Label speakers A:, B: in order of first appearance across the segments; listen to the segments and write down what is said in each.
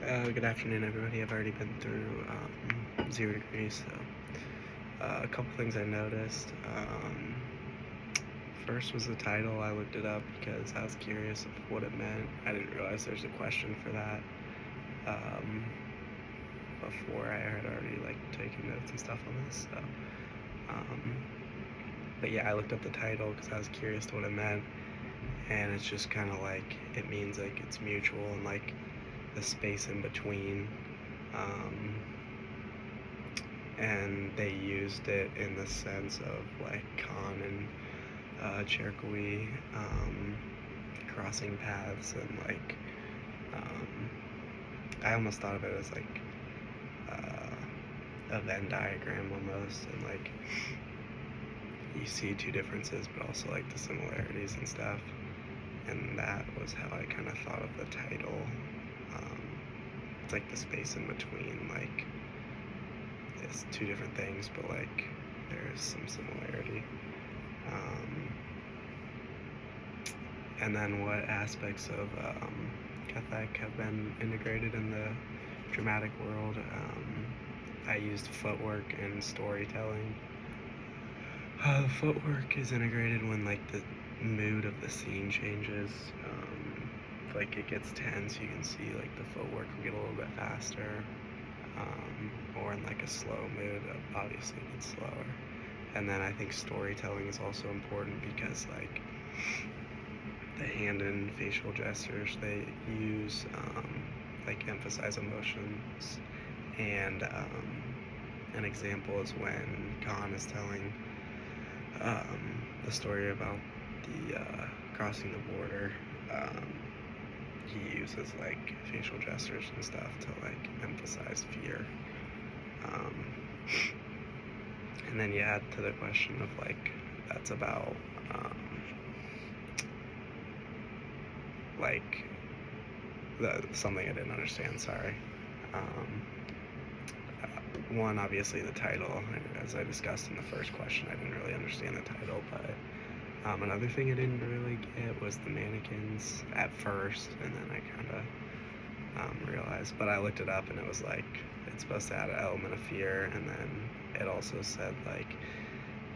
A: Good afternoon, everybody. I've already been through 0 degrees, so a couple things I noticed. First was the title. I looked it up because I was curious of what it meant. I didn't realize there's a question for that um, before I had already taken notes and stuff on this. So, um, but yeah, I looked up the title because I was curious to what it meant, and it's just kind of it means it's mutual and the space in between. Um, and they used it in the sense of Khan and Cherokee crossing paths, and um, I almost thought of it as a Venn diagram almost, and you see two differences but also the similarities and stuff, and that was how I kind of thought of the title. It's the space in between, it's two different things, but there's some similarity. And then what aspects of Catholic have been integrated in the dramatic world? I used footwork and storytelling. Footwork is integrated when the mood of the scene changes. It gets tense, you can see the footwork will get a little bit faster. Or in a slow mood, obviously it gets slower. And then I think storytelling is also important because the hand and facial gestures they use emphasize emotions. And an example is when Khan is telling the story about the crossing the border. He uses facial gestures and stuff to emphasize fear. And then you add to the question of that's about something I didn't understand. Sorry. One, obviously the title. As I discussed in the first question, I didn't really understand the title, but another thing I didn't really get was the mannequins at first, and then I kind of realized, but I looked it up and it was it's supposed to add an element of fear, and then it also said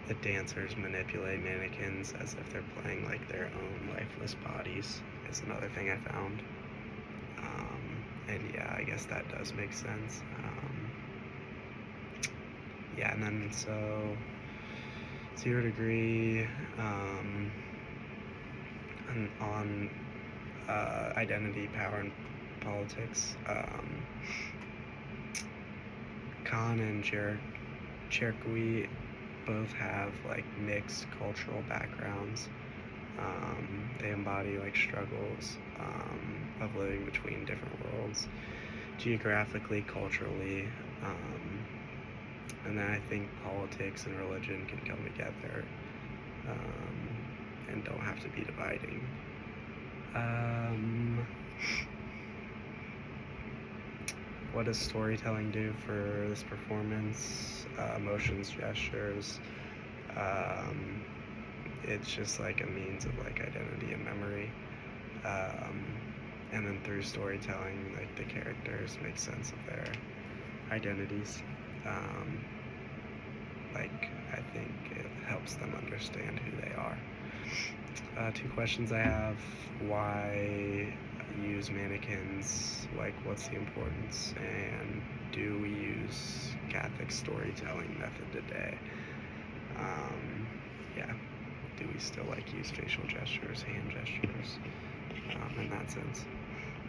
A: the dancers manipulate mannequins as if they're playing their own lifeless bodies is another thing I found. And yeah, I guess that does make sense. Yeah, and then so 0 degree on identity, power, and politics. Khan and Cherokee both have mixed cultural backgrounds. They embody struggles of living between different worlds, geographically, culturally, and then I think politics and religion can come together and don't have to be dividing. What does storytelling do for this performance? Emotions, gestures. It's just a means of identity and memory. And then through storytelling, the characters make sense of their identities. I think it helps them understand who they are. Two questions I have: why use mannequins? What's the importance? And do we use Catholic storytelling method today? Yeah. Do we still use facial gestures, hand gestures, in that sense?